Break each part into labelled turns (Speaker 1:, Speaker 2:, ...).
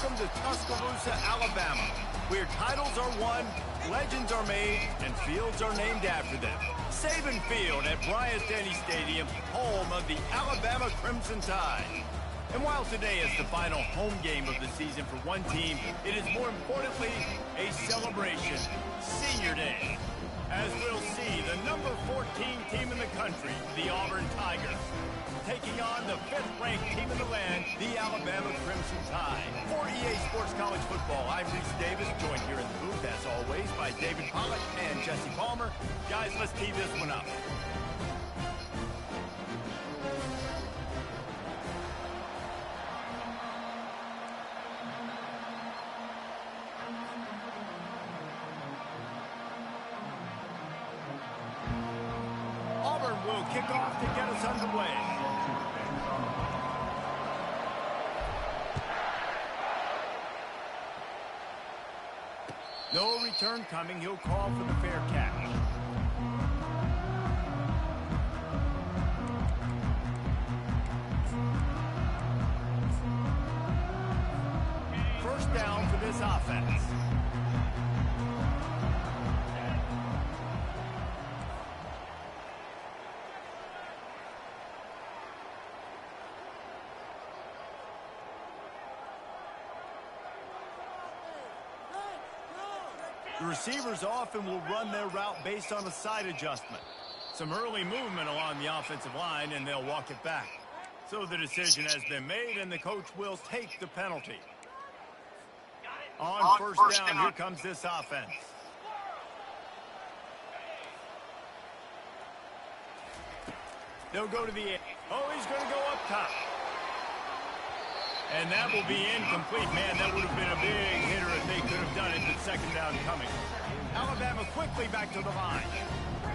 Speaker 1: Welcome to Tuscaloosa, Alabama, where titles are won, legends are made, and fields are named after them. Saban Field at Bryant-Denny Stadium, home of the Alabama Crimson Tide. And while today is the final home game of the season for one team, it is more importantly a celebration, Senior Day. As we'll see, the number 14 team in the country, the Auburn Tigers, taking on the 5th-ranked team in the land, the Alabama Crimson Tide. For EA Sports College Football, I'm Reese Davis, joined here in the booth, as always, by David Pollack and Jesse Palmer. Guys, let's tee this one up. Auburn will kick off to get us underway. No return coming. He'll call for the fair catch. First down for this offense. The receivers often will run their route based on a side adjustment. Some early movement along the offensive line, and they'll walk it back. So the decision has been made, and the coach will take the penalty. On first down, here comes this offense. They'll go to the... Oh, he's going to go up top. And that will be incomplete. Man, that would have been a big hitter if they could have done it, but second down coming. Alabama quickly back to the line.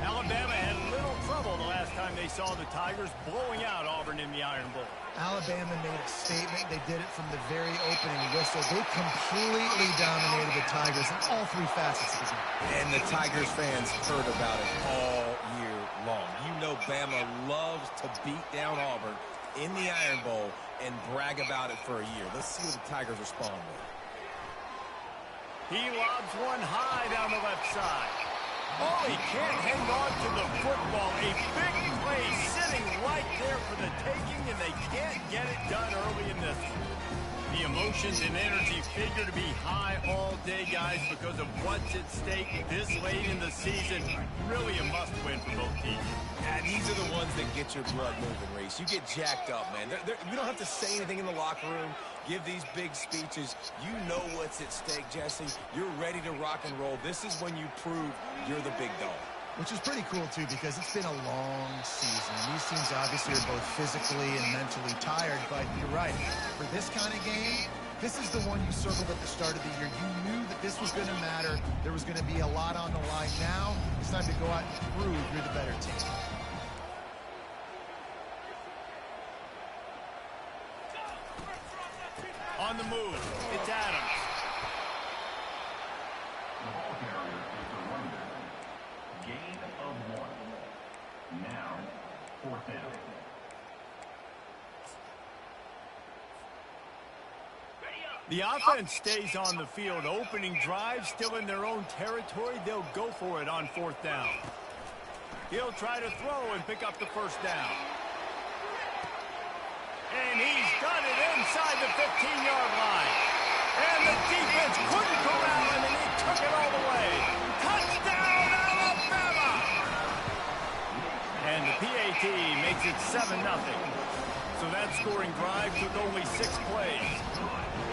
Speaker 1: Alabama had little trouble the last time they saw the Tigers blowing out Auburn in the Iron Bowl.
Speaker 2: Alabama made a statement. They did it from the very opening whistle. They completely dominated the Tigers in all three facets of the game.
Speaker 3: And the Tigers fans heard about it all year long. You know Bama loves to beat down Auburn in the Iron Bowl and brag about it for a year. Let's see what the Tigers respond with.
Speaker 1: He lobs one high down the left side. Oh, he can't hang on to the football. A big play sitting right there for the taking, and they can't get it done early in this one. The emotions and energy figure to be high all day, guys, because of what's at stake this late in the season. Really a must-win for both teams.
Speaker 3: Yeah, these are the ones that get your blood moving, Reese. You get jacked up, man. You don't have to say anything in the locker room, give these big speeches. You know what's at stake, Jesse. You're ready to rock and roll. This is when you prove you're the big dog.
Speaker 2: Which is pretty cool, too, because it's been a long season. These teams obviously are both physically and mentally tired, but you're right. For this kind of game, this is the one you circled at the start of the year. You knew that this was going to matter. There was going to be a lot on the line. Now, it's time to go out and prove you're the better team.
Speaker 1: On the move, it's Adams.
Speaker 4: Gain of 1. Now, 4th down.
Speaker 1: The offense stays on the field. Opening drive, still in their own territory. They'll go for it on 4th down. He'll try to throw and pick up the first down. And he's done it inside the 15-yard line. And the defense couldn't corral him, and he took it all the way. Touchdown, Alabama! And the PAT makes it 7-0. So that scoring drive took only 6 plays.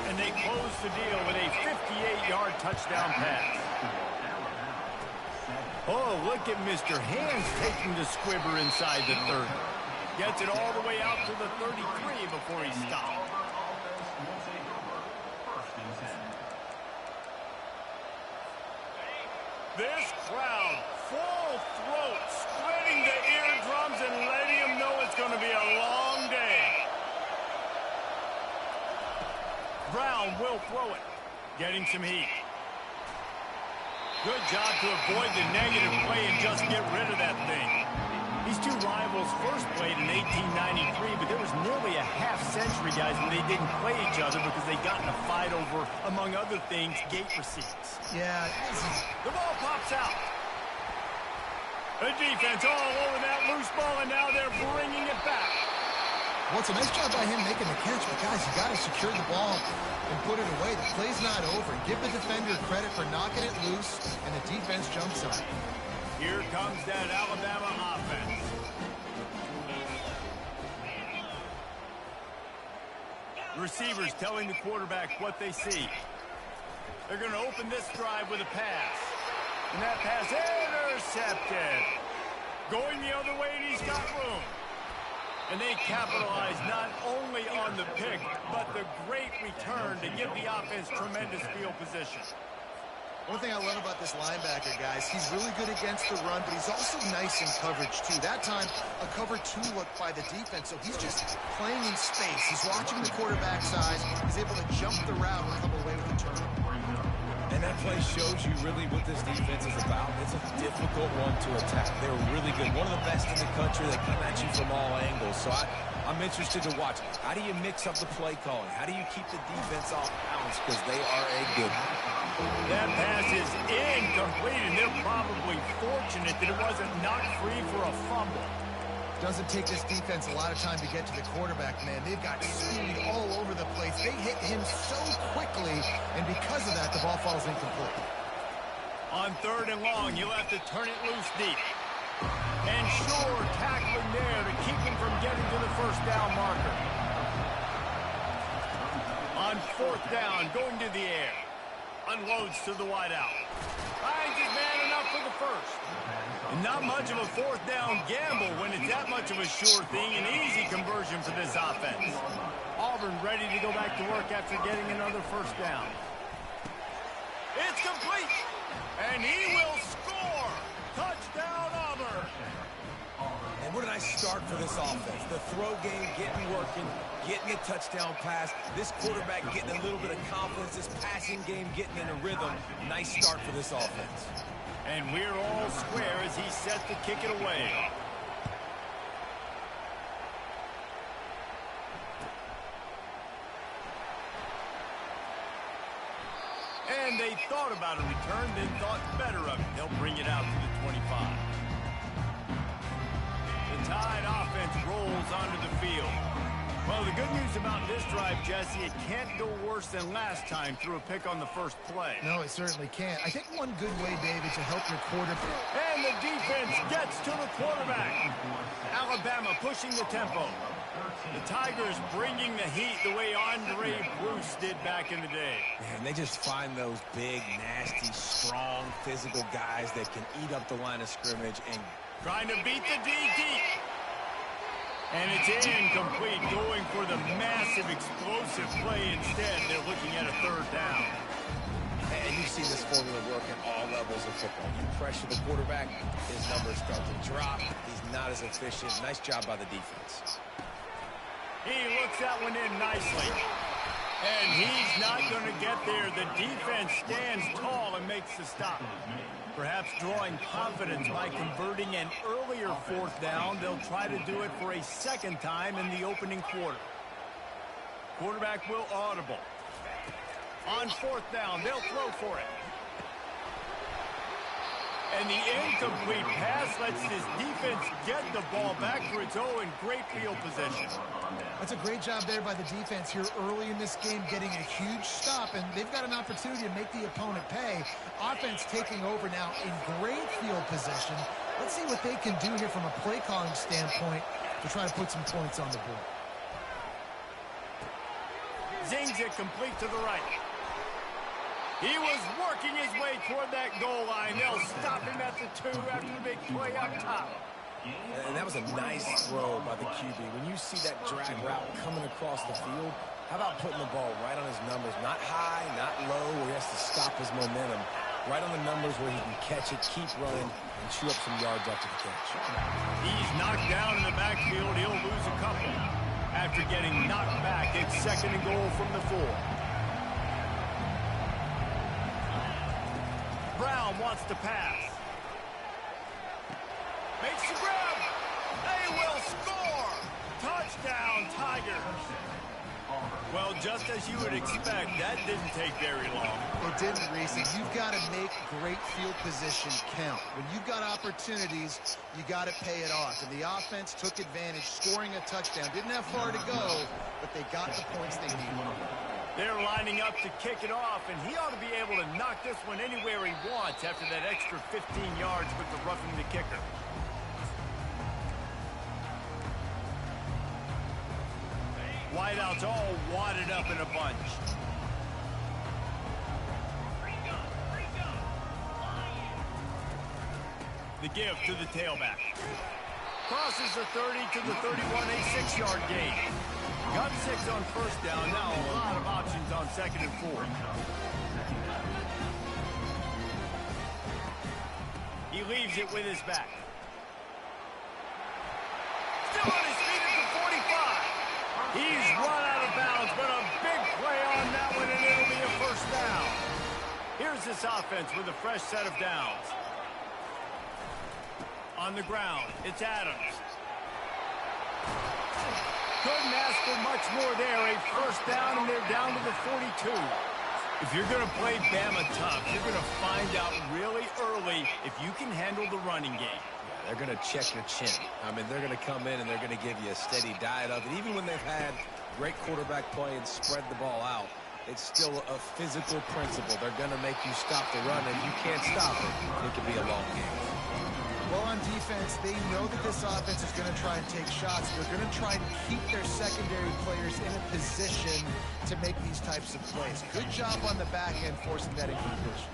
Speaker 1: And they closed the deal with a 58-yard touchdown pass. Oh, look at Mr. Hands taking the squibber inside the 30. Gets it all the way out to the 33 before he stopped. This crowd, full throat, splitting the eardrums and letting them know it's going to be a long day. Brown will throw it, getting some heat. Good job to avoid the negative play and just get rid of that thing. These two rivals first played in 1893, but there was nearly a half-century, guys, when they didn't play each other because they got in a fight over, among other things, gate receipts.
Speaker 2: Yeah.
Speaker 1: The ball pops out. The defense all over that loose ball, and now they're bringing it back.
Speaker 2: Well, it's a nice job by him making the catch, but guys, you got to secure the ball and put it away. The play's not over. Give the defender credit for knocking it loose, and the defense jumps on it.
Speaker 1: Here comes that Alabama offense. Receivers telling the quarterback what they see. They're going to open this drive with a pass. And that pass intercepted. Going the other way, and he's got room. And they capitalize not only on the pick, but the great return to give the offense tremendous field position.
Speaker 2: One thing I love about this linebacker, guys, he's really good against the run, but he's also nice in coverage, too. That time, a cover 2 look by the defense, so he's just playing in space. He's watching the quarterback's eyes. He's able to jump the route and come away with a turnover.
Speaker 3: And that play shows you really what this defense is about. It's a difficult one to attack. They're really good. One of the best in the country. They come at you from all angles. So I'm interested to watch. How do you mix up the play calling? How do you keep the defense off balance? Because they are a good one.
Speaker 1: That pass is incomplete, and they're probably fortunate that it wasn't knocked free for a fumble.
Speaker 2: Doesn't take this defense a lot of time to get to the quarterback, man. They've got speed all over the place. They hit him so quickly, and because of that, the ball falls incomplete.
Speaker 1: On 3rd and long, you'll have to turn it loose deep. And sure, tackling there to keep him from getting to the first down marker. On 4th down, going to the air. Unloads to the wideout. Finds his man enough for the first. And not much of a 4th down gamble when it's that much of a sure thing. An easy conversion for this offense. Auburn ready to go back to work after getting another first down. It's complete. And he will score. Touchdown, Auburn.
Speaker 3: And what a nice start for this offense. The throw game getting working, getting a touchdown pass. This quarterback getting a little bit of confidence. This passing game getting in a rhythm. Nice start for this offense.
Speaker 1: And we're all square as he's set to kick it away. And they thought about a return, then thought better of it. They'll bring it out to the 25. The Tide offense rolls onto the field. Well, the good news about this drive, Jesse, it can't go worse than last time through a pick on the first play.
Speaker 2: No, it certainly can't. I think one good way, David, to help your quarterback.
Speaker 1: And the defense gets to the quarterback. Alabama pushing the tempo. The Tigers bringing the heat the way Andre Bruce did back in the day.
Speaker 3: Man, they just find those big, nasty, strong, physical guys that can eat up the line of scrimmage and
Speaker 1: trying to beat the D deep. And it's incomplete, going for the massive, explosive play instead. They're looking at a 3rd down.
Speaker 3: And you see this formula work at all levels of football. You pressure the quarterback, his numbers start to drop. He's not as efficient. Nice job by the defense.
Speaker 1: He looks that one in nicely. And he's not going to get there. The defense stands tall and makes the stop. Perhaps drawing confidence by converting an earlier 4th down. They'll try to do it for a 2nd time in the opening quarter. Quarterback will audible. On 4th down, they'll throw for it. And the incomplete pass lets this defense get the ball back for its own great field position.
Speaker 2: That's a great job there by the defense here early in this game, getting a huge stop, and they've got an opportunity to make the opponent pay. Offense taking over now in great field position. Let's see what they can do here from a play calling standpoint to try to put some points on the board.
Speaker 1: Zings it complete to the right. He was working his way toward that goal line. They'll stop him at the 2 after the big play up top.
Speaker 3: And that was a nice throw by the QB. When you see that drag route coming across the field, how about putting the ball right on his numbers? Not high, not low, where he has to stop his momentum. Right on the numbers where he can catch it, keep running, and chew up some yards after the catch.
Speaker 1: He's knocked down in the backfield. He'll lose a couple. After getting knocked back, it's 2nd and goal from the 4. Brown wants to pass. Makes the grab. They will score. Tigers. Well, just as you would expect, that didn't take very long.
Speaker 2: It didn't, Reese. And you've got to make great field position count. When you've got opportunities, you got to pay it off. And the offense took advantage, scoring a touchdown. Didn't have far to go, but they got the points they needed.
Speaker 1: They're lining up to kick it off, and he ought to be able to knock this one anywhere he wants after that extra 15 yards with the roughing the kicker. Wideouts all wadded up in a bunch. The give to the tailback. Crosses the 30 to the 31, a 6-yard gain. Got 6 on first down. Now a lot of options on 2nd and 4. He leaves it with his back. Still on his feet at the 45. He's run out of bounds, but a big play on that one, and it'll be a first down. Here's this offense with a fresh set of downs. On the ground, it's Adams. Couldn't ask for much more there. A first down, and they're down to the 42. If you're going to play Bama tough, you're going to find out really early if you can handle the running game.
Speaker 3: They're going to check your chin. I mean, they're going to come in and they're going to give you a steady diet of it. Even when they've had great quarterback play and spread the ball out, it's still a physical principle. They're going to make you stop the run, and if you can't stop it, it could be a long game.
Speaker 2: Well, on defense, they know that this offense is going to try and take shots. They're going to try and keep their secondary players in a position to make these types of plays. Good job on the back end forcing that incompletion.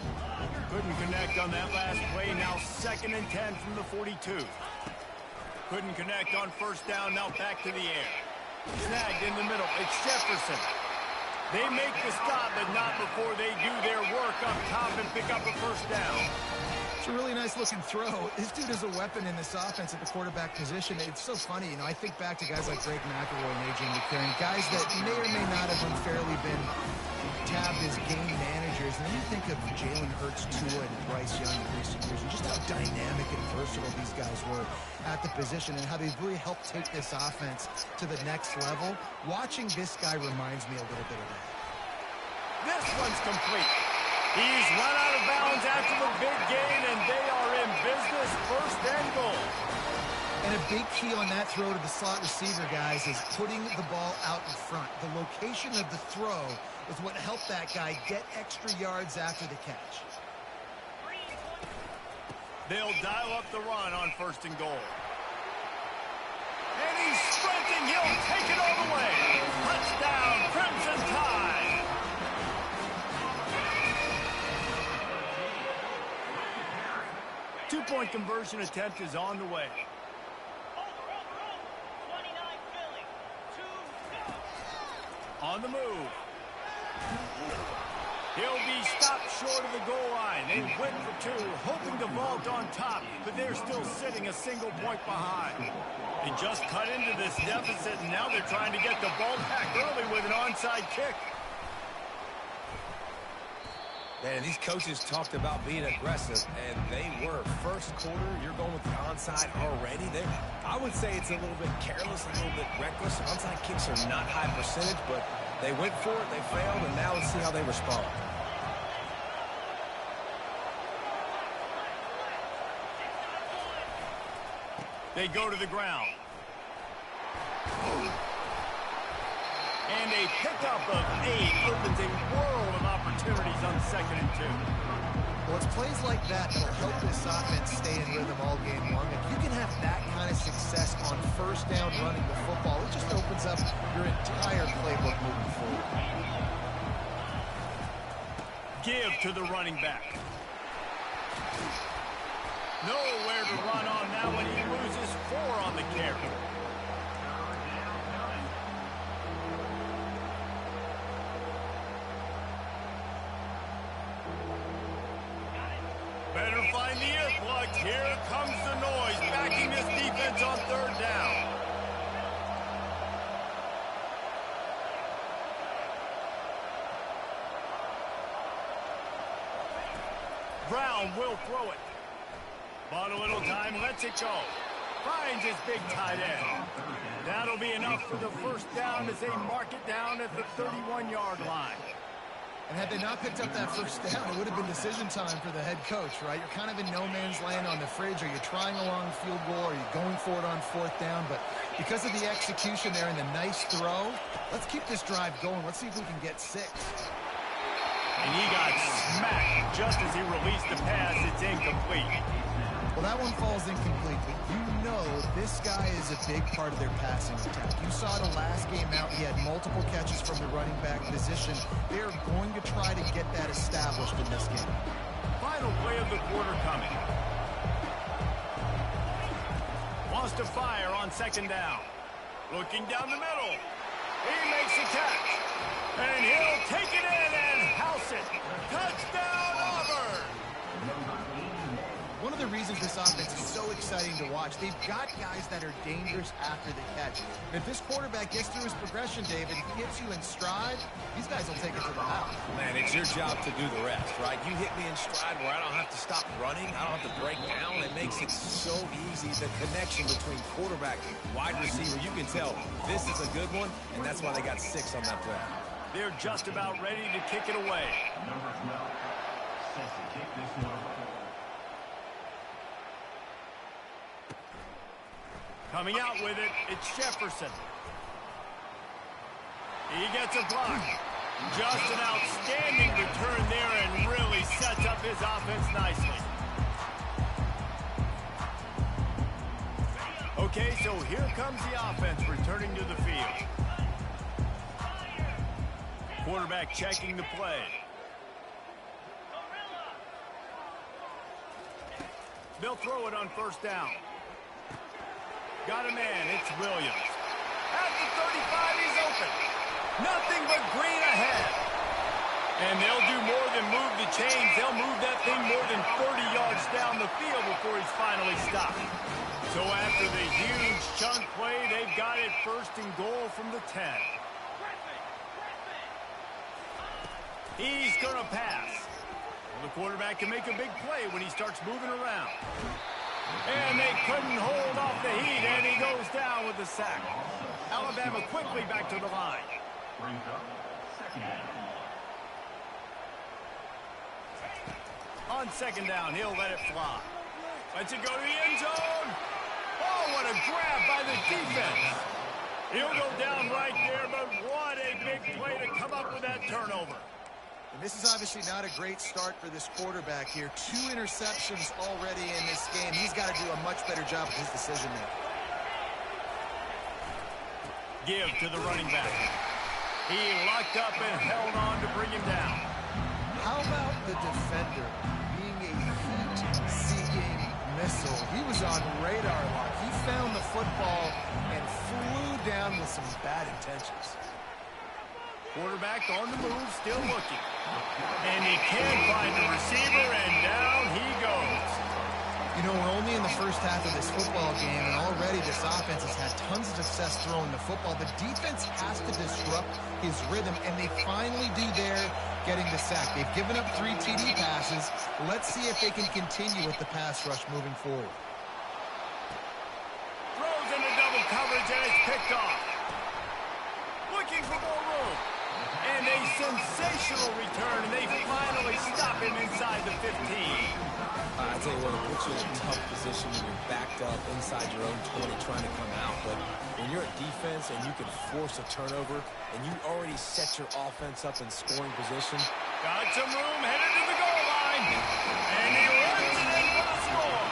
Speaker 1: Couldn't connect on that last play. Now 2nd and 10 from the 42. Couldn't connect on first down. Now back to the air. Snagged in the middle. It's Jefferson. They make the stop, but not before they do their work up top and pick up a first down.
Speaker 2: It's a really nice-looking throw. This dude is a weapon in this offense at the quarterback position. It's so funny, you know, I think back to guys like Greg McElroy and A.J. McCarron, guys that may or may not have unfairly been tabbed as game managers. And then you think of Jalen Hurts, Tua, and Bryce Young in recent years, and just how dynamic and versatile these guys were at the position and how they've really helped take this offense to the next level. Watching this guy reminds me a little bit of that.
Speaker 1: This one's complete. He's run out of bounds after the big gain, and they are in business, 1st and goal.
Speaker 2: And a big key on that throw to the slot receiver, guys, is putting the ball out in front. The location of the throw is what helped that guy get extra yards after the catch.
Speaker 1: They'll dial up the run on 1st and goal. And he's sprinting. He'll take it all the way. Touchdown, Crimson Tide. Two-point conversion attempt is on the way. On the move. He'll be stopped short of the goal line. They went for 2, hoping to vault on top, but they're still sitting a single point behind. They just cut into this deficit, and now they're trying to get the ball back early with an onside kick.
Speaker 3: Man, these coaches talked about being aggressive, and they were. First quarter, you're going with the onside already. I would say it's a little bit careless, a little bit reckless. Onside kicks are not high percentage, but they went for it, they failed, and now let's see how they respond.
Speaker 1: They go to the ground. And a pickup of 8 opens a world of opportunities on 2nd and 2.
Speaker 2: Well, it's plays like that that'll help this offense stay in rhythm all game long. If you can have that kind of success on first down running the football, it just opens up your entire playbook moving forward.
Speaker 1: Give to the running back. Nowhere to run on that one. He loses 4 on the carry. Better find the earplugs. Here comes the noise, backing this defense on 3rd down. Brown will throw it. Bought a little time, lets it go. Finds his big tight end. Down That'll be enough for the first down as they mark it down at the 31-yard line.
Speaker 2: And had they not picked up that first down, it would have been decision time for the head coach, right? You're kind of in no man's land on the fridge. Are you trying a long field goal? Are you going for it on fourth down? But because of the execution there and the nice throw, let's keep this drive going. Let's see if we can get 6.
Speaker 1: And he got smacked just as he released the pass. It's incomplete.
Speaker 2: Well, that one falls incomplete, but you know this guy is a big part of their passing attack. You saw the last game out. He had multiple catches from the running back position. They're going to try to get that established in this game.
Speaker 1: Final play of the quarter coming. Wants to fire on second down. Looking down the middle. He makes the catch. And he'll take it in and house it. Touchdown, Auburn!
Speaker 2: One of the reasons this offense is so exciting to watch, they've got guys that are dangerous after the catch. And if this quarterback gets through his progression, David, he gets you in stride, these guys will take it to the house.
Speaker 3: Man, it's your job to do the rest, right? You hit me in stride where I don't have to stop running. I don't have to break down. It makes it so easy. The connection between quarterback and wide receiver, you can tell this is a good one, and that's why they got 6 on that play.
Speaker 1: They're just about ready to kick it away.
Speaker 4: Number 12 sets to kick this one away.
Speaker 1: Coming out with it, it's Jefferson. He gets a block. Just an outstanding return there and really sets up his offense nicely. Okay, so here comes the offense returning to the field. Quarterback checking the play. They'll throw it on first down. Got a man, it's Williams. At the 35, he's open. Nothing but green ahead. And they'll do more than move the chains. They'll move that thing more than 30 yards down the field before he's finally stopped. So after the huge chunk play, they've got it first and goal from the 10. He's going to pass. Well, the quarterback can make a big play when he starts moving around. And they couldn't hold off the heat, and he goes down with the sack. Alabama quickly back to the line.
Speaker 4: Brings up second down.
Speaker 1: On second down, he'll let it fly. Lets it go to the end zone. Oh, what a grab by the defense. He'll go down right there, but what a big play to come up with that turnover.
Speaker 2: And this is obviously not a great start for this quarterback here. 2 interceptions already in this game. He's got to do a much better job of his decision making.
Speaker 1: Give to the running back. He locked up and held on to bring him down.
Speaker 2: How about the defender being a heat-seeking missile? He was on radar lock. He found the football and flew down with some bad intentions.
Speaker 1: Quarterback on the move, still looking. And he can't find the receiver, and down he goes.
Speaker 2: You know, we're only in the first half of this football game, and already this offense has had tons of success throwing the football. The defense has to disrupt his rhythm, and they finally do there, getting the sack. They've given up 3 TD passes. Let's see if they can continue with the pass rush moving forward.
Speaker 1: Throws into double coverage, and it's picked off. Looking for more room. And a sensational return, and they finally stop him inside the 15.
Speaker 3: I tell you what, it puts you in a tough position when you're backed up inside your own 20 trying to come out. But when you're a defense and you can force a turnover and you already set your offense up in scoring position.
Speaker 1: Got some room, headed to the goal line. And he runs it in for the score.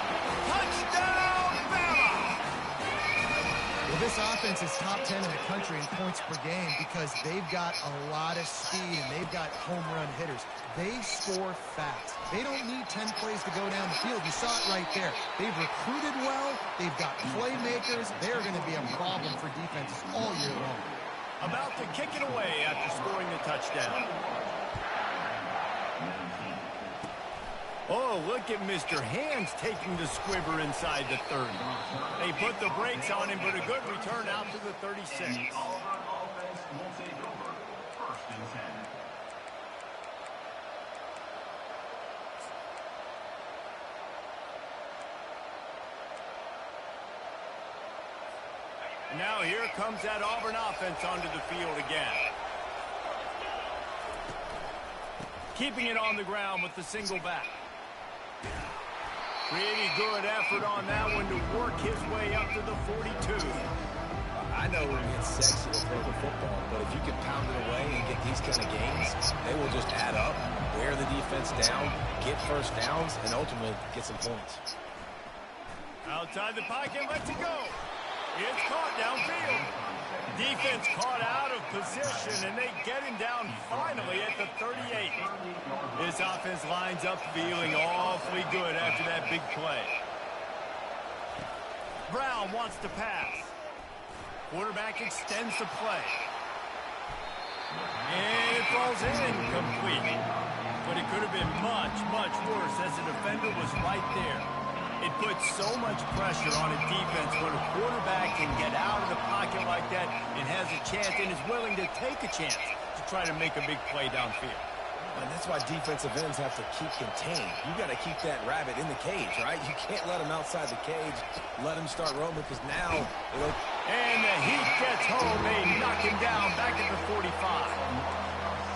Speaker 1: Touchdown, Bama!
Speaker 2: Well, this offense is top 10 in the country in points per game because they've got a lot of speed and they've got home run hitters. They score fast. They don't need 10 plays to go down the field. You saw it right there. They've recruited well. They've got playmakers. They're going to be a problem for defenses all year long.
Speaker 1: About to kick it away after scoring the touchdown. Oh, look at Mr. Hands taking the squibber inside the 30. They put the brakes on him, but a good return out to the 36.
Speaker 4: The Auburn offense will take over. First and 10.
Speaker 1: Now here comes that Auburn offense onto the field again. Keeping it on the ground with the single back. Pretty good effort on that one to work his way up to the 42.
Speaker 3: I know it gets sexy to throw the football, but if you can pound it away and get these kind of gains, they will just add up, wear the defense down, get first downs, and ultimately get some points.
Speaker 1: Outside the pocket, lets it go. It's caught downfield. Defense caught out of position, and they get him down finally at the 38. This offense lines up feeling awfully good after that big play. Brown wants to pass. Quarterback extends the play. And it falls incomplete. But it could have been much, much worse as the defender was right there. It puts so much pressure on a defense when a quarterback can get out of the pocket like that and has a chance and is willing to take a chance to try to make a big play downfield.
Speaker 3: And that's why defensive ends have to keep contained. You got to keep that rabbit in the cage, right? You can't let him outside the cage, let him start roaming, because now it'll...
Speaker 1: And the Heat gets home. They knock him down back at the 45.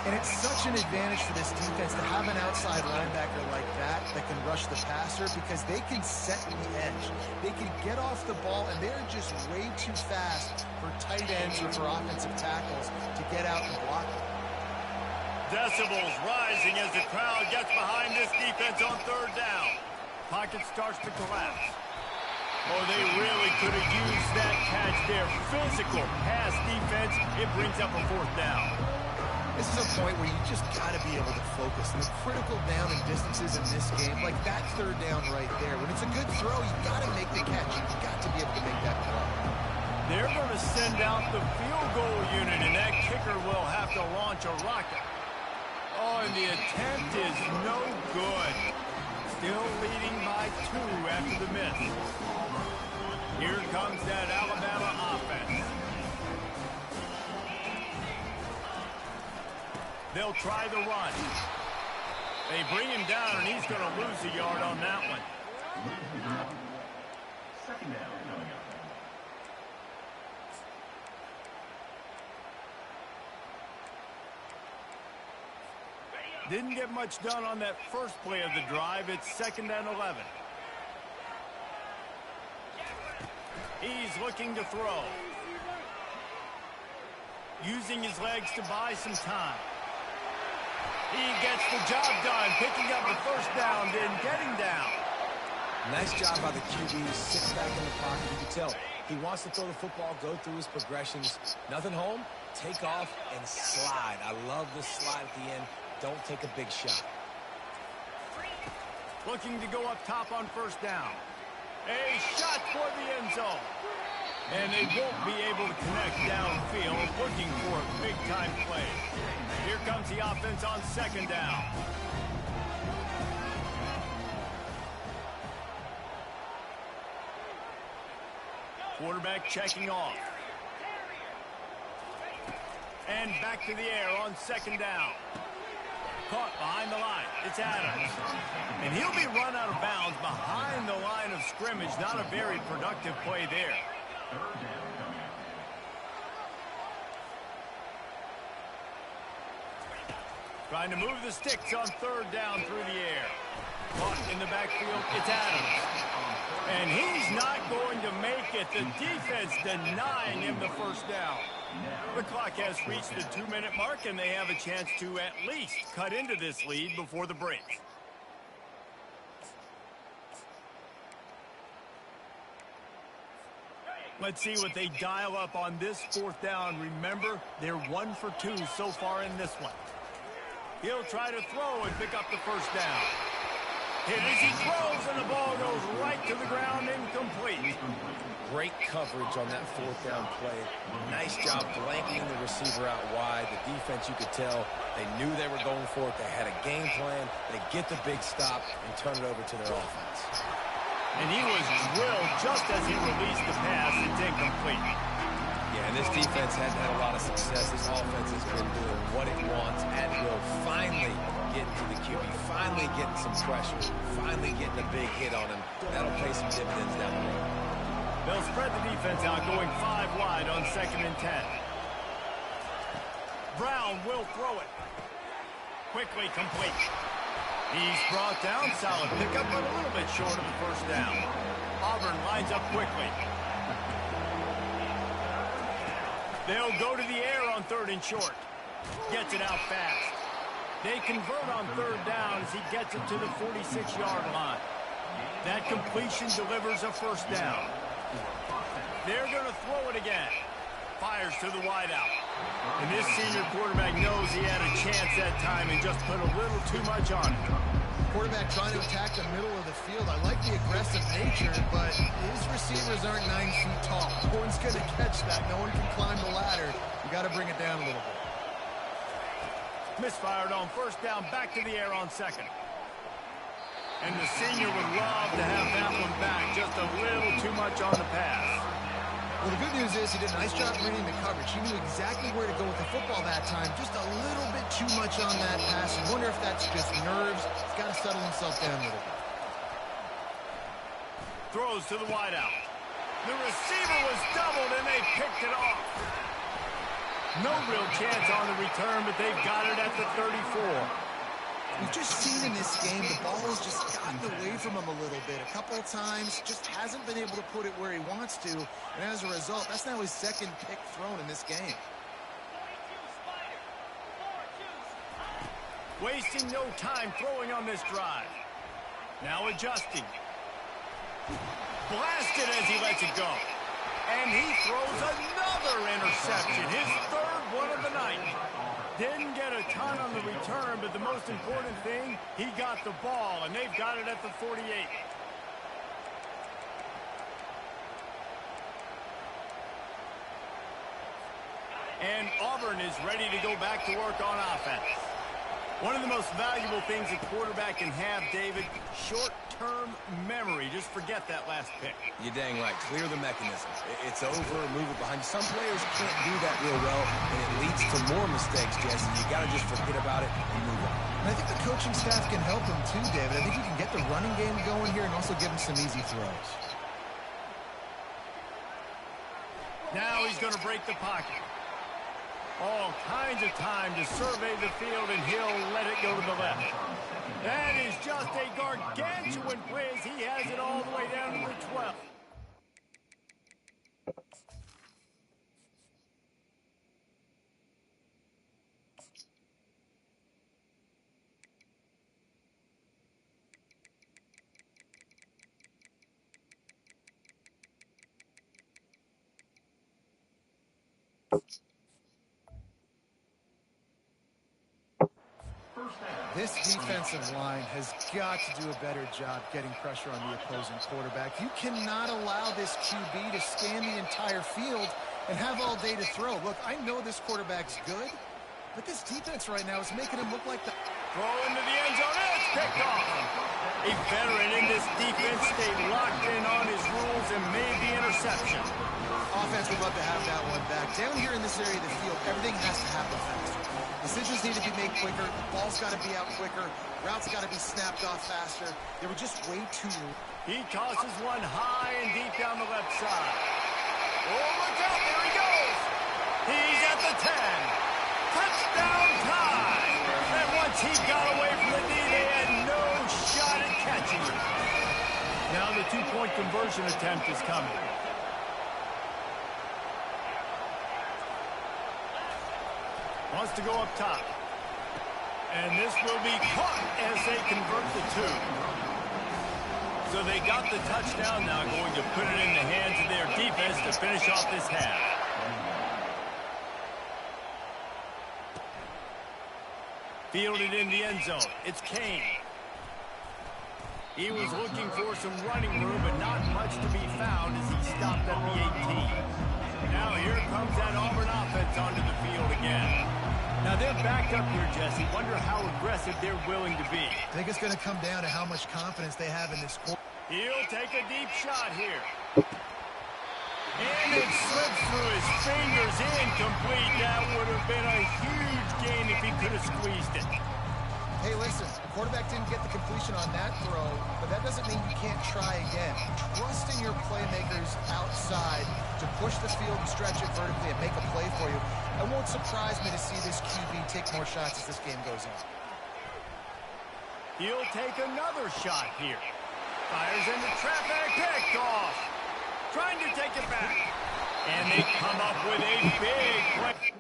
Speaker 2: And it's such an advantage for this defense to have an outside linebacker like that can rush the passer, because they can set the edge. They can get off the ball, and they're just way too fast for tight ends or for offensive tackles to get out and block them.
Speaker 1: Decibels rising as the crowd gets behind this defense on third down. Pocket starts to collapse. Oh, they really could have used that catch there. Physical pass defense. It brings up a fourth down.
Speaker 2: This is a point where you just got to be able to focus. The critical down and distances in this game, like that third down right there. When it's a good throw, you got to make the catch. You've got to be able to make that throw.
Speaker 1: They're going to send out the field goal unit, and that kicker will have to launch a rocket. Oh, and the attempt is no good. Still leading by 2 after the miss. Here comes that Alabama offense. They'll try the run. They bring him down, and he's going to lose a yard on that one.
Speaker 4: Second down coming up.
Speaker 1: Didn't get much done on that first play of the drive. It's 2nd and 11. He's looking to throw. Using his legs to buy some time. He gets the job done, picking up the first down, then getting down.
Speaker 3: Nice job by the QB, sits back in the pocket. You can tell he wants to throw the football, go through his progressions. Nothing home, take off and slide. I love the slide at the end. Don't take a big shot.
Speaker 1: Looking to go up top on first down. A shot for the end zone. And they won't be able to connect downfield, looking for a big-time play. Here comes the offense on 2nd down. Quarterback checking off. And back to the air on 2nd down. Caught behind the line. It's Adams. And he'll be run out of bounds behind the line of scrimmage. Not a very productive play there. Trying to move the sticks on 3rd down through the air. Caught in the backfield. It's Adams. And he's not going to make it. The defense denying him the first down. The clock has reached the 2-minute mark, and they have a chance to at least cut into this lead before the break. Let's see what they dial up on this 4th down. Remember, they're 1 for 2 so far in this one. He'll try to throw and pick up the first down. Hit as he throws, and the ball goes right to the ground, incomplete.
Speaker 3: Great coverage on that 4th down play. Nice job blanketing the receiver out wide. The defense, you could tell, they knew they were going for it. They had a game plan. They get the big stop and turn it over to their offense.
Speaker 1: And he was drilled just as he released the pass. It's incomplete.
Speaker 3: Yeah, and this defense hasn't had a lot of success. This offense has been doing what it wants and will finally getting to the QB, finally getting some pressure, finally getting a big hit on him. That'll pay some dividends down the road.
Speaker 1: They'll spread the defense out, going 5 wide on 2nd and 10. Brown will throw it. Quickly complete. He's brought down. Solid pickup, but a little bit short of the first down. Auburn lines up quickly. They'll go to the air on 3rd and short. Gets it out fast. They convert on 3rd down as he gets it to the 46-yard line. That completion delivers a first down. They're going to throw it again. Fires to the wideout. And this senior quarterback knows he had a chance that time and just put a little too much on it.
Speaker 2: Quarterback trying to attack the middle of the field. I like the aggressive nature, but his receivers aren't 9 feet tall. No one's going to catch that. No one can climb the ladder. You got to bring it down a little bit.
Speaker 1: Misfired on 1st down, back to the air on 2nd. And the senior would love to have that one back. Just a little too much on the pass.
Speaker 2: Well, the good news is he did a nice job reading the coverage. He knew exactly where to go with the football that time. Just a little bit too much on that pass. I wonder if that's just nerves. He's got to settle himself down a little bit.
Speaker 1: Throws to the wideout. The receiver was doubled, and they picked it off. No real chance on the return, but they've got it at the 34.
Speaker 2: We've just seen in this game the ball has just gotten away from him a little bit. A couple of times, just hasn't been able to put it where he wants to. And as a result, that's now his 2nd pick thrown in this game.
Speaker 1: Wasting no time throwing on this drive. Now adjusting. Blasted as he lets it go. And he throws another interception. His 3rd one of the night. Didn't get a ton on the return, but the most important thing, he got the ball, and they've got it at the 48. And Auburn is ready to go back to work on offense. One of the most valuable things a quarterback can have, David, short-term memory. Just forget that last pick.
Speaker 3: You're dang right. Clear the mechanism. It's over, move it behind you. Some players can't do that real well, and it leads to more mistakes, Jesse. You got to just forget about it and move on.
Speaker 2: And I think the coaching staff can help him too, David. I think you can get the running game going here and also give him some easy throws.
Speaker 1: Now he's going to break the pocket. All kinds of time to survey the field, and he'll let it go to the left. That is just a gargantuan play as he has it all the way down to the 12.
Speaker 2: This defensive line has got to do a better job getting pressure on the opposing quarterback. You cannot allow this QB to scan the entire field and have all day to throw. Look, I know this quarterback's good, but this defense right now is making him look like the...
Speaker 1: Throw into the end zone, and it's picked off. A veteran in this defense stayed locked in on his rules and made the interception.
Speaker 2: Offense would love to have that one back. Down here in this area of the field, everything has to happen faster. Decisions need to be made quicker. The ball's got to be out quicker. Routes got to be snapped off faster. They were just way too...
Speaker 1: He tosses one high and deep down the left side. Oh, look out. There he goes. He's at the 10. Touchdown time. And once he got away from the knee, they had no shot at catching him. Now the two-point conversion attempt is coming. Wants to go up top. And this will be caught as they convert the 2. So they got the touchdown now, going to put it in the hands of their defense to finish off this half. Fielded in the end zone. It's Kane. He was looking for some running room, but not much to be found as he stopped at the 18. Now here comes that Auburn offense onto the field again. Now they're backed up here, Jesse. Wonder how aggressive they're willing to be.
Speaker 2: I think it's going to come down to how much confidence they have in this quarter.
Speaker 1: He'll take a deep shot here. And it slips through his fingers, incomplete. That would have been a huge gain if he could have squeezed it.
Speaker 2: Hey, listen, the quarterback didn't get the completion on that throw, but that doesn't mean you can't try again. Trust in your playmakers outside to push the field and stretch it vertically and make a play for you. It won't surprise me to see this QB take more shots as this game goes on.
Speaker 1: He'll take another shot here. Fires into traffic, picked off. Trying to take it back. And they come up with a big play.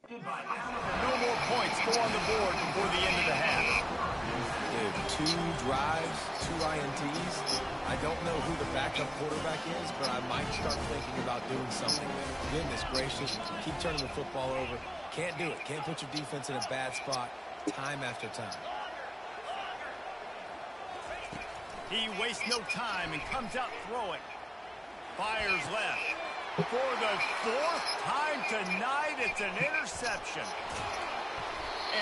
Speaker 1: No more points go on the board before the end of the half.
Speaker 3: Dude, 2 drives, 2 INTs. I don't know who the backup quarterback is, but I might start thinking about doing something there. Goodness gracious, keep turning the football over. Can't do it. Can't put your defense in a bad spot time after time.
Speaker 1: He wastes no time and comes out throwing. Fires left. For the 4th time tonight, it's an interception.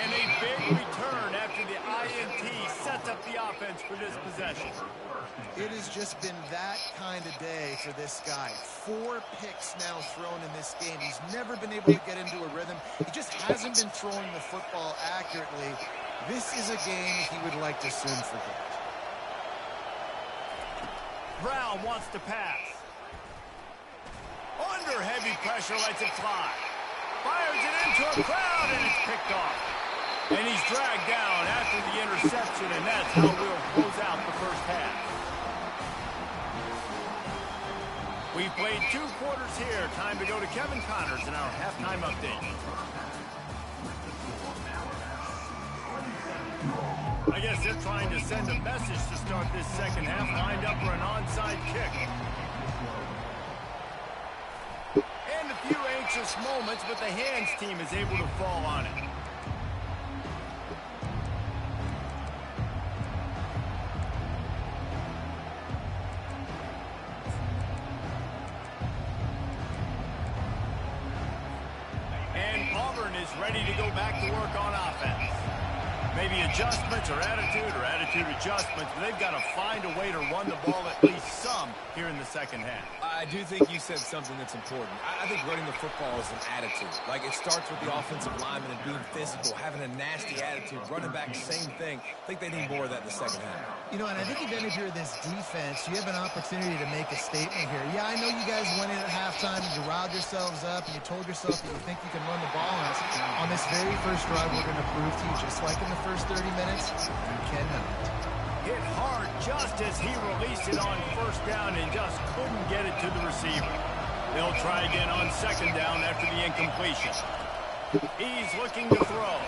Speaker 1: And a big return after the INT sets up the offense for this possession.
Speaker 2: It has just been that kind of day for this guy. 4 picks now thrown in this game. He's never been able to get into a rhythm. He just hasn't been throwing the football accurately. This is a game he would like to soon forget.
Speaker 1: Brown wants to pass. Under heavy pressure, lets it fly. Fires it into a crowd, and it's picked off. And he's dragged down after the interception, and that's how we'll close out the first half. We played 2 quarters here. Time to go to Kevin Connors in our halftime update. I guess they're trying to send a message to start this second half, lined up for an onside kick. And a few anxious moments, but the hands team is able to fall on it. And Auburn is ready to go back to work on offense. Maybe adjustments or attitude adjustments, but they've got to find a way to run the ball at least some here in the second half.
Speaker 3: I do think you said something that's important. I think running the football is an attitude. Like, it starts with the offensive lineman and being physical, having a nasty attitude. Running back, same thing. I think they need more of that in the second half.
Speaker 2: You know, and I think even if you're this defense, you have an opportunity to make a statement here. Yeah, I know you guys went in at halftime and you riled yourselves up and you told yourself that you think you can run the ball on us. On this very first drive, we're going to prove to you, just like in the first 30 minutes, you cannot.
Speaker 1: Hit hard just as he released it on first down and just couldn't get it to the receiver. They'll try again on second down after the incompletion. He's looking to throw.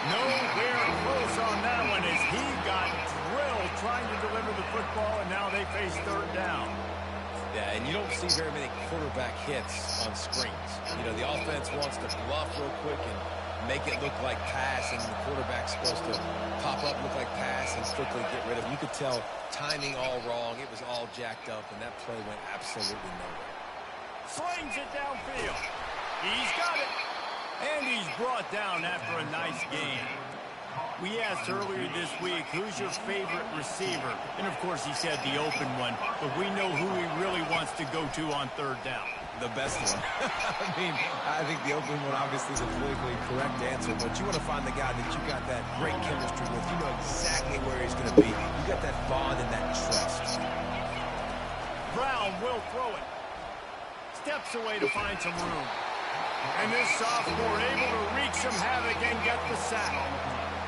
Speaker 1: Nowhere close on that one as he got drilled trying to deliver the football, and now they face third down.
Speaker 3: Yeah, and you don't see very many quarterback hits on screens. You know, the offense wants to bluff real quick and make it look like pass, and the quarterback's supposed to pop up, look like pass, and quickly get rid of it. You could tell timing all wrong. It was all jacked up, and that play went absolutely nowhere.
Speaker 1: Slings it downfield. He's got it. And he's brought down after a nice gain. We asked earlier this week, who's your favorite receiver? And, of course, he said the open one. But we know who he really wants to go to on third down.
Speaker 3: The best one. I mean, I think the open one obviously is a politically correct answer, but you want to find the guy that you got that great chemistry with. You know exactly where he's going to be. You got that bond and that trust.
Speaker 1: Brown will throw it. Steps away to find some room. And this sophomore able to wreak some havoc and get the sack.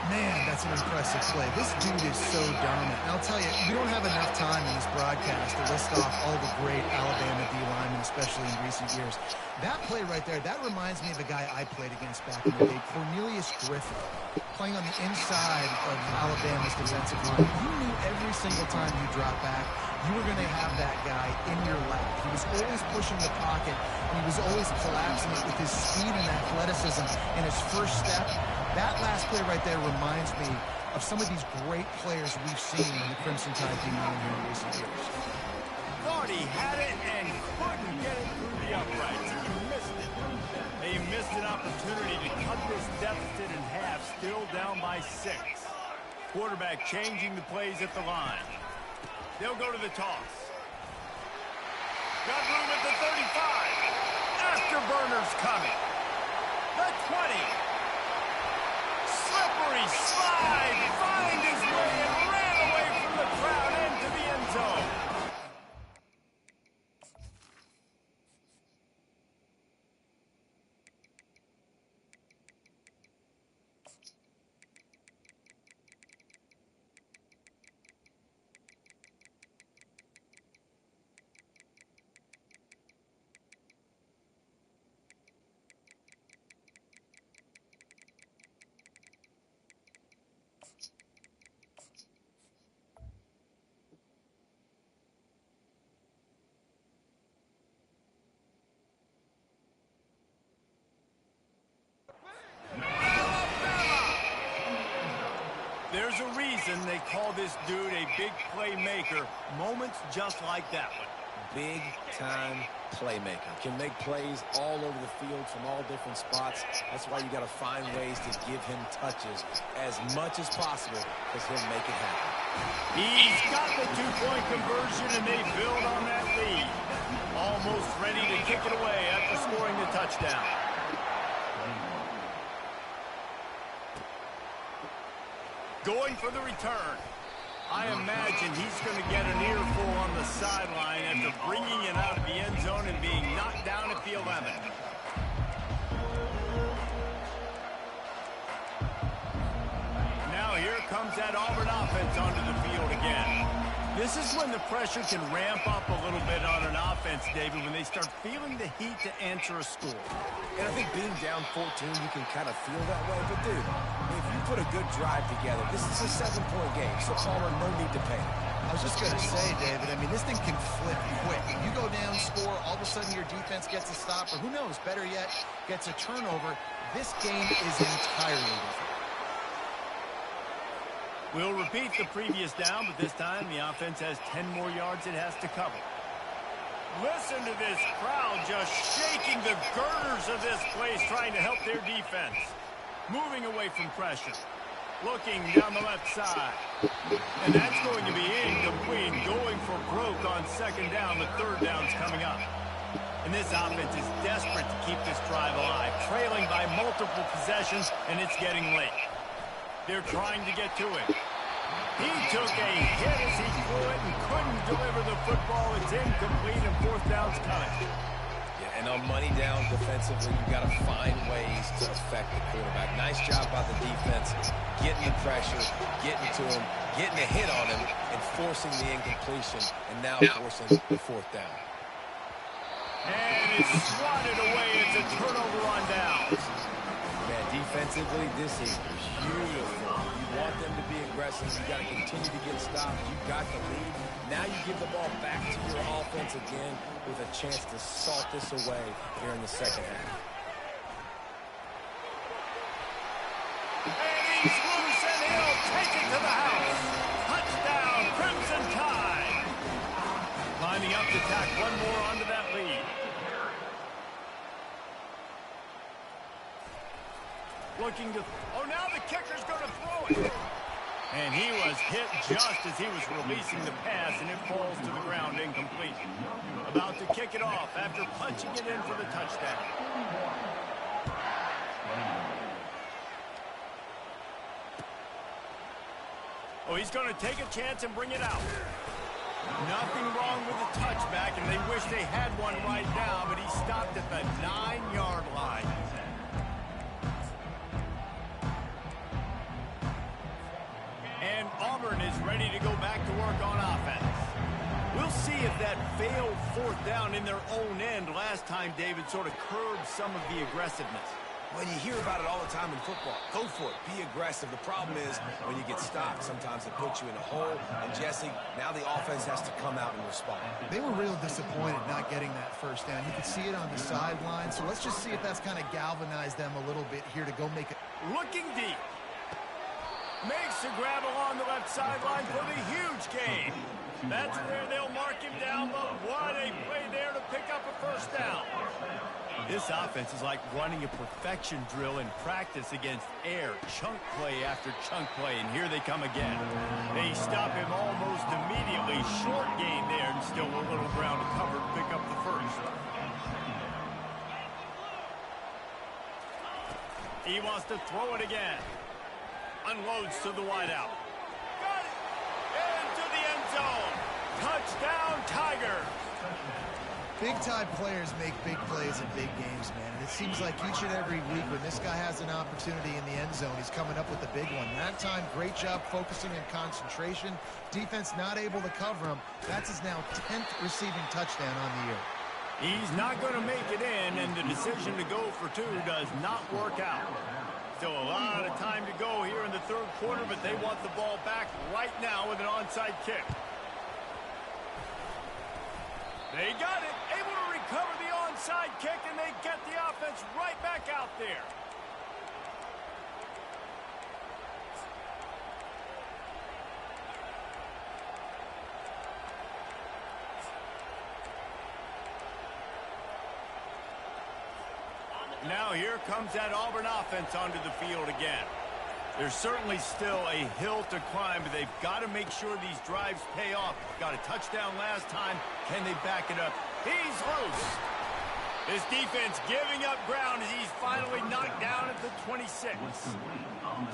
Speaker 2: Man, that's an impressive play. This dude is so dominant. And I'll tell you, we don't have enough time in this broadcast to list off all the great Alabama D linemen, especially in recent years. That play right there, that reminds me of a guy I played against back in the day, Cornelius Griffin, playing on the inside of Alabama's defensive line. You knew every single time you dropped back, you were going to have that guy in your lap. He was always pushing the pocket, and he was always collapsing it with his speed and athleticism in his first step. That last play right there reminds me of some of these great players we've seen in the Crimson Tide team here in recent years.
Speaker 1: Thought he had it and couldn't get it through the uprights. He missed it. They missed an opportunity to cut this deficit in half, still down by 6. quarterback changing the plays at the line. They'll go to the toss. Got room at the 35. Afterburners coming. The 20. Slippery slide. Find his way and ran away from the crowd into the end zone. There's a reason they call this dude a big playmaker. Moments just like that one.
Speaker 3: Big-time playmaker. Can make plays all over the field from all different spots. That's why you got to find ways to give him touches as much as possible because he'll make it happen.
Speaker 1: He's got the two-point conversion, and they build on that lead. Almost ready to kick it away after scoring the touchdown. Going for the return. I imagine he's going to get an earful on the sideline after bringing it out of the end zone and being knocked down at the 11. Now here comes that Auburn offense onto the field again. This is when the pressure can ramp up a little bit on an offense, David, when they start feeling the heat to answer a score.
Speaker 3: And I think being down 14, you can kind of feel that way. But, dude, if you put a good drive together, this is a 7-point game, so Palmer, no need to panic.
Speaker 2: I was just going to say, David, I mean, this thing can flip quick. You go down, score, all of a sudden your defense gets a stop, or who knows, better yet, gets a turnover. This game is entirely different.
Speaker 1: We'll repeat the previous down, but this time the offense has 10 more yards it has to cover. Listen to this crowd just shaking the girders of this place, trying to help their defense. Moving away from pressure. Looking down the left side. And that's going to be incomplete. Going for broke on second down. The third down's coming up. And this offense is desperate to keep this drive alive. Trailing by multiple possessions, and it's getting late. They're trying to get to it. He took a hit as he threw it and couldn't deliver the football. It's incomplete, and fourth down's coming.
Speaker 3: Yeah, and on money down defensively, you got to find ways to affect the quarterback. Nice job by the defense, getting the pressure, getting to him, getting a hit on him, and forcing the incompletion, and now forcing the fourth down.
Speaker 1: And it's swatted away. It's a turnover on downs.
Speaker 3: Man, defensively, this is beautiful. You want them to be aggressive. You got to continue to get stopped. You got the lead. Now you give the ball back to your offense again with a chance to salt this away here in the second half.
Speaker 1: And he's loose, and he'll take it to the house. Touchdown, Crimson Tide. Lining up to tack one more onto that lead. Looking to... Oh, now the kicker's going to throw it. And he was hit just as he was releasing the pass, and it falls to the ground incomplete. About to kick it off after punching it in for the touchdown. Oh, he's going to take a chance and bring it out. Nothing wrong with the touchback, and they wish they had one right now, but he stopped at the 9-yard line. And Auburn is ready to go back to work on offense. We'll see if that failed fourth down in their own end last time, David, sort of curbed some of the aggressiveness.
Speaker 3: Well, you hear about it all the time in football. Go for it. Be aggressive. The problem is when you get stopped, sometimes it puts you in a hole. And, Jesse, now the offense has to come out and respond.
Speaker 2: They were real disappointed not getting that first down. You could see it on the sideline. So let's just see if that's kind of galvanized them a little bit here to go make it.
Speaker 1: Looking deep. Makes the grab along the left sideline for the huge gain. That's where they'll mark him down, but what a play there to pick up a first down. This offense is like running a perfection drill in practice against air. Chunk play after chunk play, and here they come again. They stop him almost immediately. Short gain there, and still a little ground to cover to pick up the first. He wants to throw it again. Unloads to the wideout. Got it! Into the end zone. Touchdown, Tigers!
Speaker 2: Big-time players make big plays in big games, man. And it seems like each and every week when this guy has an opportunity in the end zone, he's coming up with a big one. That time, great job focusing and concentration. Defense not able to cover him. That's his now 10th receiving touchdown on the year.
Speaker 1: He's not going to make it in, and the decision to go for two does not work out. Still a lot of time to go here in the third quarter, but they want the ball back right now with an onside kick. They got it, able to recover the onside kick, and they get the offense right back out there. Now here comes that Auburn offense onto the field again. There's certainly still a hill to climb, but they've got to make sure these drives pay off. Got a touchdown last time. Can they back it up? He's loose. This defense giving up ground as he's finally knocked down at the 26.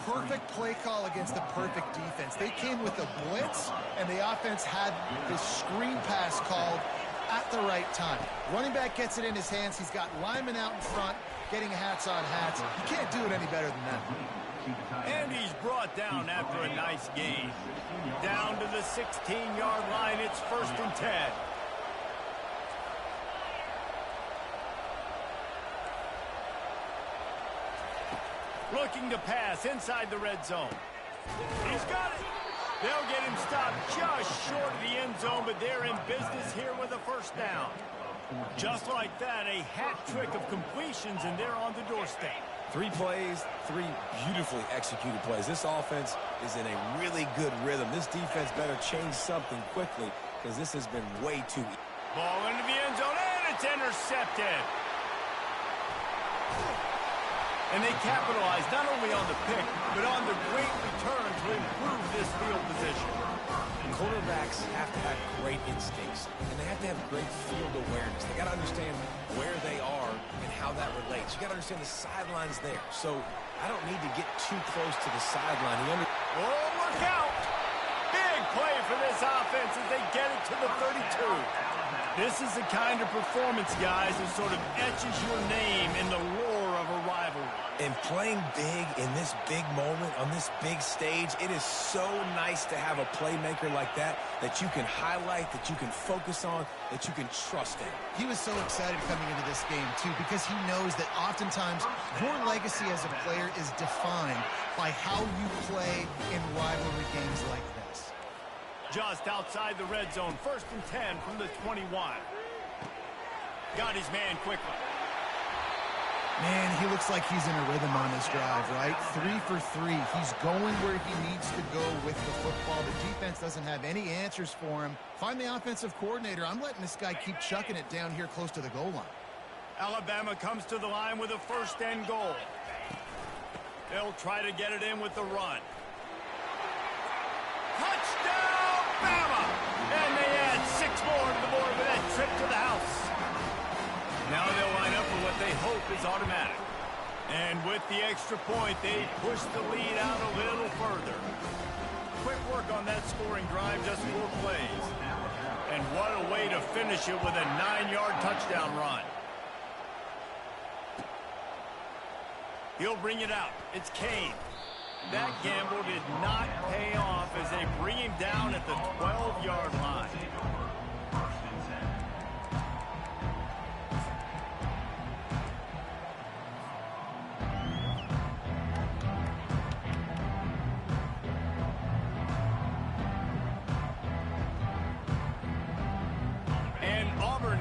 Speaker 2: Perfect play call against the perfect defense. They came with a blitz, and the offense had this screen pass called at the right time. Running back gets it in his hands. He's got linemen out in front, getting hats on hats. You can't do it any better than that.
Speaker 1: And he's brought down after a nice gain. Down to the 16-yard line. It's 1st and 10. Looking to pass inside the red zone. He's got it. They'll get him stopped just short of the end zone, but they're in business here with a first down. Just like that, a hat trick of completions, and they're on the doorstep.
Speaker 3: 3 plays, 3 beautifully executed plays. This offense is in a really good rhythm. This defense better change something quickly because this has been way too easy.
Speaker 1: Ball into the end zone, and it's intercepted. And they capitalize not only on the pick, but on the great return to improve this field position.
Speaker 3: Quarterbacks have to have great instincts, and they have to have great field awareness. They got to understand where they are and how that relates. You got to understand the sideline's there. So I don't need to get too close to the sideline.
Speaker 1: Oh, look out! Big play for this offense as they get it to the 32. This is the kind of performance, guys, that sort of etches your name in the roar of a rivalry.
Speaker 3: And playing big in this big moment, on this big stage, it is so nice to have a playmaker like that you can highlight, that you can focus on, that you can trust in.
Speaker 2: He was so excited coming into this game, too, because he knows that oftentimes your legacy as a player is defined by how you play in rivalry games like this.
Speaker 1: Just outside the red zone, 1st and 10 from the 21. Got his man quickly.
Speaker 2: Man, he looks like he's in a rhythm on this drive, right? 3 for 3. He's going where he needs to go with the football. The defense doesn't have any answers for him. Find the offensive coordinator. I'm letting this guy keep chucking it down here close to the goal line.
Speaker 1: Alabama comes to the line with a 1st and goal. They'll try to get it in with the run. Touchdown, Bama! And they add 6 more to the board with that trip to the house. Now they'll line up for what they hope is automatic. And with the extra point, they push the lead out a little further. Quick work on that scoring drive, just 4 plays. And what a way to finish it with a 9-yard touchdown run. He'll bring it out. It's Kane. That gamble did not pay off as they bring him down at the 12-yard line.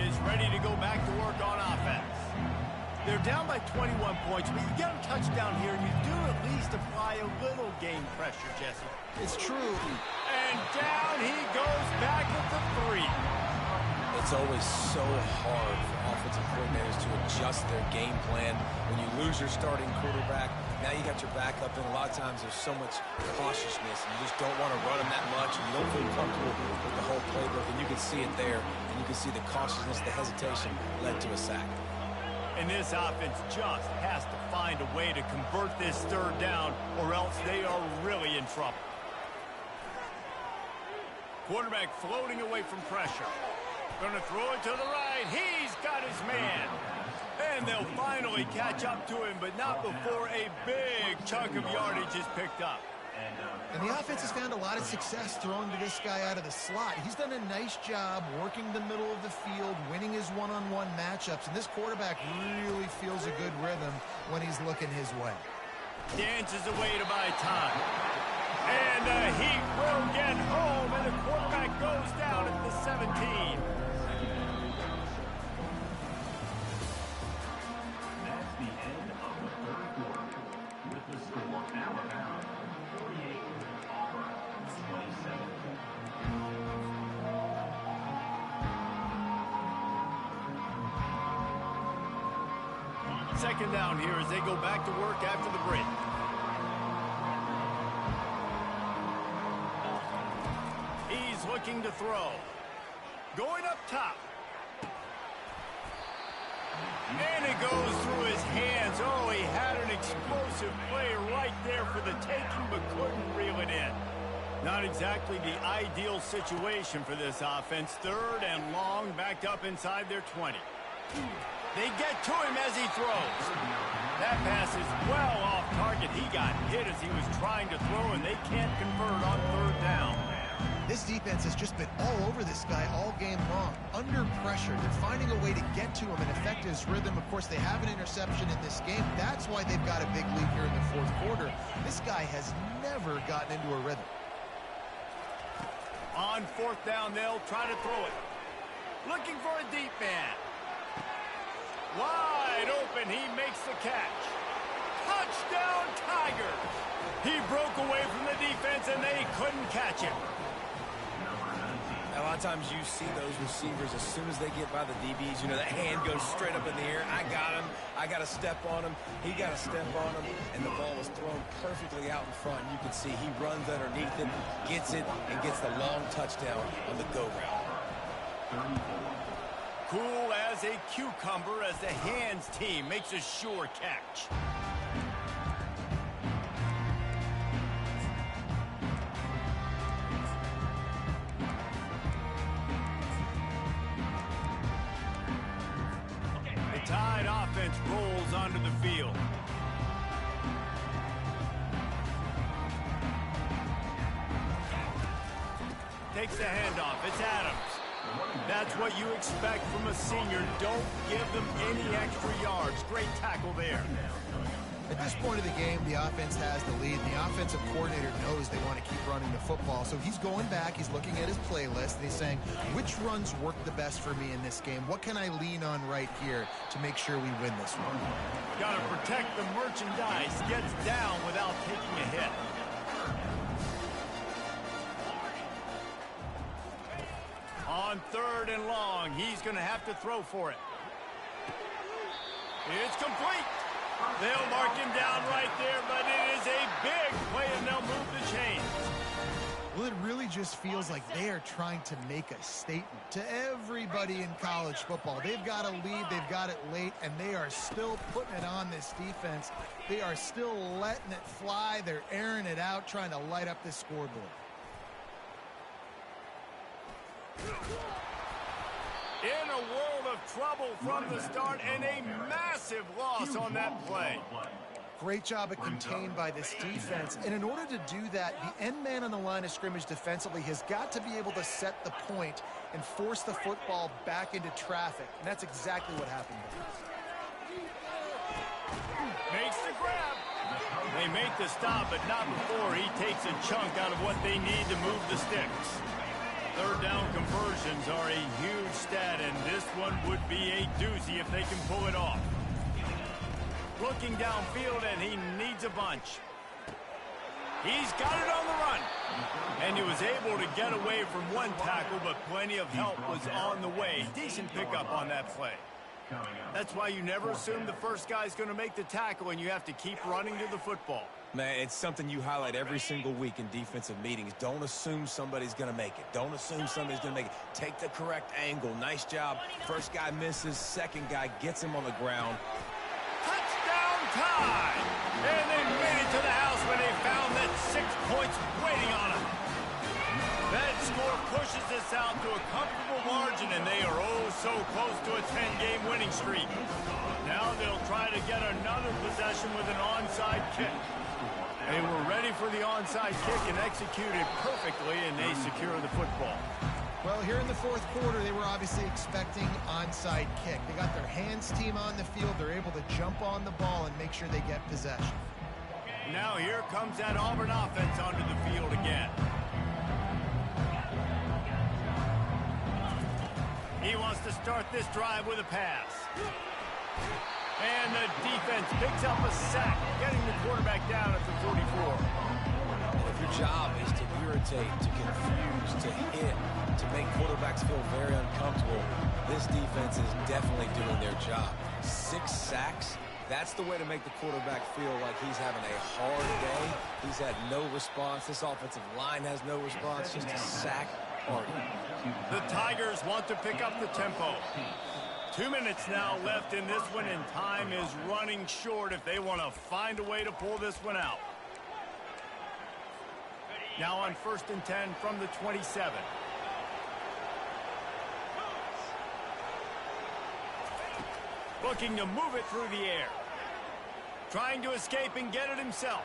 Speaker 1: Is ready to go back to work on offense. They're down by 21 points, but you get a touchdown here, and you do at least apply a little gain pressure, Jesse.
Speaker 2: It's true.
Speaker 1: And down he goes back with the 3.
Speaker 3: It's always so hard for offensive coordinators to adjust their game plan when you lose your starting quarterback. Now you got your backup, and a lot of times there's so much cautiousness, and you just don't want to run them that much, and you don't feel comfortable with the whole playbook, and you can see it there, and you can see the cautiousness, the hesitation led to a sack.
Speaker 1: And this offense just has to find a way to convert this 3rd down, or else they are really in trouble. Quarterback floating away from pressure. Going to throw it to the right. He's got his man. And they'll finally catch up to him, but not before a big chunk of yardage is picked up.
Speaker 2: And the offense has found a lot of success throwing to this guy out of the slot. He's done a nice job working the middle of the field, winning his one-on-one matchups, and this quarterback really feels a good rhythm when he's looking his way.
Speaker 1: Dances away to buy time. And he will get home, and the quarterback goes down at the 17.
Speaker 4: That's the end of the 3rd quarter. With the score, Alabama 48, Auburn 27.
Speaker 1: Second down here as they go back to work after the break. He's looking to throw. Going up top. And it goes through his hands. Oh, he had an explosive play right there for the taking, but couldn't reel it in. Not exactly the ideal situation for this offense. 3rd and long, backed up inside their 20. They get to him as he throws. That pass is well off target. He got hit as he was trying to throw, and they can't convert on 3rd down.
Speaker 2: This defense has just been all over this guy all game long. Under pressure, they're finding a way to get to him and affect his rhythm. Of course, they have an interception in this game. That's why they've got a big lead here in the 4th quarter. This guy has never gotten into a rhythm.
Speaker 1: On 4th down, they'll try to throw it. Looking for a deep man. Wide open, he makes the catch. Touchdown, Tigers! He broke away from the defense, and they couldn't catch him.
Speaker 3: A lot of times you see those receivers, as soon as they get by the DBs, you know, that hand goes straight up in the air. I got him. I got to step on him. He got to step on him. And the ball was thrown perfectly out in front. You can see he runs underneath it, gets it, and gets the long touchdown on the go route.
Speaker 1: Cool as a cucumber as the hands team makes a sure catch. Tide offense rolls onto the field. Takes the handoff. It's Adams. That's what you expect from a senior. Don't give them any extra yards. Great tackle there.
Speaker 2: At this point of the game, the offense has the lead, and the offensive coordinator knows they want to keep running the football. So he's going back, he's looking at his playlist, and he's saying, which runs work the best for me in this game? What can I lean on right here to make sure we win this one?
Speaker 1: Got to protect the merchandise. Gets down without taking a hit. On 3rd and long, he's going to have to throw for it. It's complete. They'll mark him down right there, but it is a big play, and they'll move the chains.
Speaker 2: Well, it really just feels like they are trying to make a statement to everybody in college football. They've got a lead, they've got it late, and they are still putting it on this defense. They are still letting it fly. They're airing it out, trying to light up this scoreboard.
Speaker 1: In a world of trouble from the start, and a massive loss on that play.
Speaker 2: Great job at contained by this defense. And in order to do that, the end man on the line of scrimmage defensively has got to be able to set the point and force the football back into traffic. And that's exactly what happened there.
Speaker 1: Makes the grab. They make the stop, but not before he takes a chunk out of what they need to move the sticks. 3rd down conversions are a huge stat, and this one would be a doozy if they can pull it off. Looking downfield, and he needs a bunch. He's got it on the run. And he was able to get away from one tackle, but plenty of help was on the way. Decent pickup on that play. That's why you never assume the first guy's going to make the tackle, and you have to keep running to the football.
Speaker 3: Man, it's something you highlight every single week in defensive meetings. Don't assume somebody's going to make it. Don't assume somebody's going to make it. Take the correct angle. Nice job. First guy misses. Second guy gets him on the ground.
Speaker 1: Touchdown time! And they made it to the house when they found that 6 points waiting on them. That score pushes this out to a comfortable margin, and they are oh so close to a 10-game winning streak. Now they'll try to get another possession with an onside kick. They were ready for the onside kick and executed perfectly, and they secure the football.
Speaker 2: Well, here in the fourth quarter, they were obviously expecting onside kick. They got their hands team on the field. They're able to jump on the ball and make sure they get possession.
Speaker 1: Now here comes that Auburn offense onto the field again. He wants to start this drive with a pass. And the defense picks up a sack, getting the quarterback down at the 44.
Speaker 3: If your job is to irritate, to confuse, to hit, to make quarterbacks feel very uncomfortable, this defense is definitely doing their job. 6 sacks, that's the way to make the quarterback feel like he's having a hard day. He's had no response. This offensive line has no response, just a sack party.
Speaker 1: The Tigers want to pick up the tempo. 2 minutes now left in this one, and time is running short if they want to find a way to pull this one out. Now on 1st and 10 from the 27. Looking to move it through the air. Trying to escape and get it himself.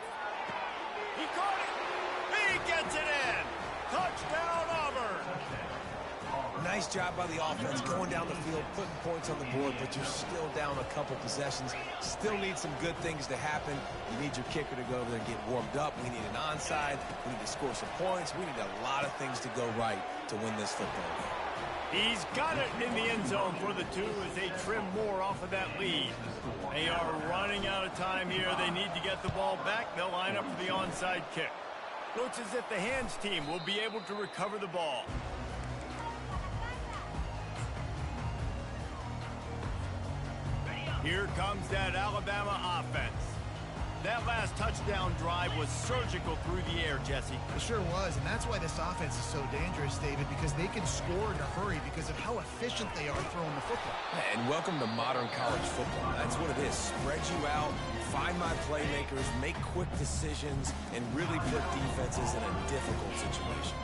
Speaker 1: He caught it. He gets it in. Touchdown, Auburn.
Speaker 3: Nice job by the offense going down the field, putting points on the board, but you're still down a couple possessions. Still need some good things to happen. You need your kicker to go over there and get warmed up. We need an onside. We need to score some points. We need a lot of things to go right to win this football game.
Speaker 1: He's got it in the end zone for the 2 as they trim more off of that lead. They are running out of time here. They need to get the ball back. They'll line up for the onside kick. Looks as if the hands team will be able to recover the ball. Here comes that Alabama offense. That last touchdown drive was surgical through the air, Jesse.
Speaker 2: It sure was, and that's why this offense is so dangerous, David, because they can score in a hurry because of how efficient they are throwing the football.
Speaker 3: And welcome to modern college football. That's what it is. Spread you out, find my playmakers, make quick decisions, and really put defenses in a difficult situation.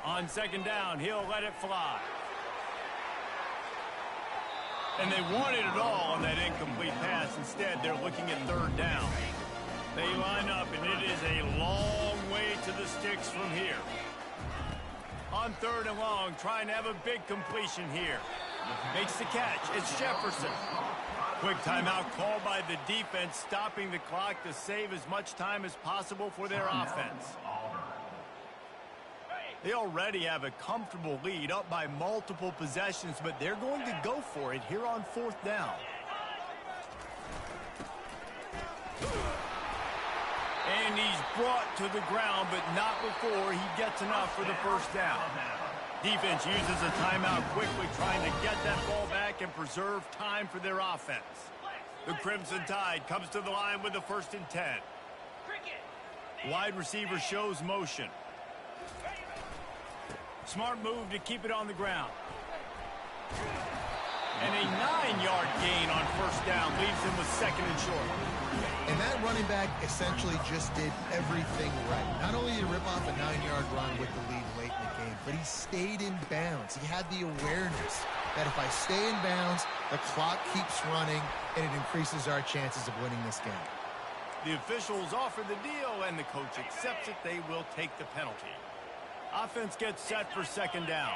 Speaker 1: On 2nd down, he'll let it fly. And they wanted it all on that incomplete pass. Instead, they're looking at 3rd down. They line up, and it is a long way to the sticks from here. On 3rd and long, trying to have a big completion here. Makes the catch. It's Jefferson. Quick timeout called by the defense, stopping the clock to save as much time as possible for their offense. They already have a comfortable lead, up by multiple possessions, but they're going to go for it here on 4th down. And he's brought to the ground, but not before he gets enough for the 1st down. Defense uses a timeout quickly, trying to get that ball back and preserve time for their offense. The Crimson Tide comes to the line with the 1st and 10. Wide receiver shows motion. Smart move to keep it on the ground. And a 9-yard gain on 1st down leaves him with 2nd and short.
Speaker 2: And that running back essentially just did everything right. Not only did he rip off a 9-yard run with the lead late in the game, but he stayed in bounds. He had the awareness that if I stay in bounds, the clock keeps running, and it increases our chances of winning this game.
Speaker 1: The officials offer the deal, and the coach accepts it. They will take the penalty. Offense gets set for 2nd down.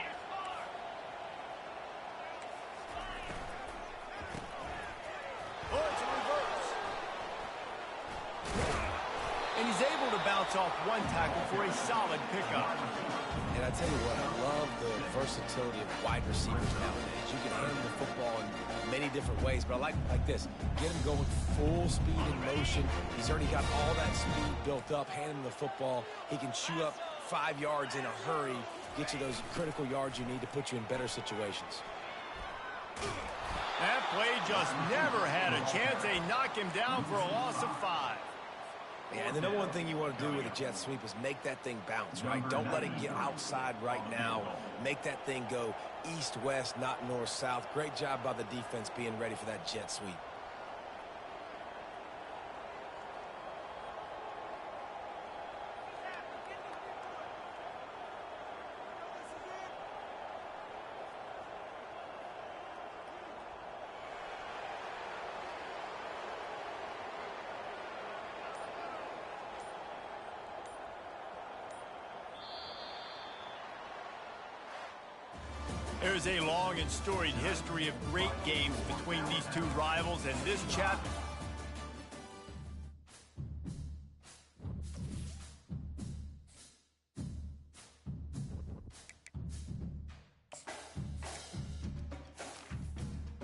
Speaker 1: Oh, it's a reverse. able to bounce off one tackle for a solid pickup.
Speaker 3: And I tell you what, I love the versatility of wide receivers nowadays. You can handle the football in many different ways, but I like this. Get him going full speed in motion. He's already got all that speed built up. Hand him the football. He can chew up 5 yards in a hurry, get you those critical yards you need to put you in better situations.
Speaker 1: That play just never had a chance. They knock him down for a loss of 5.
Speaker 3: Yeah, and the number one thing you want to do with a jet sweep is make that thing bounce, right? Don't let it get outside right now. Make that thing go east-west, not north-south. Great job by the defense being ready for that jet sweep.
Speaker 1: There's a long and storied history of great games between these two rivals, and this chap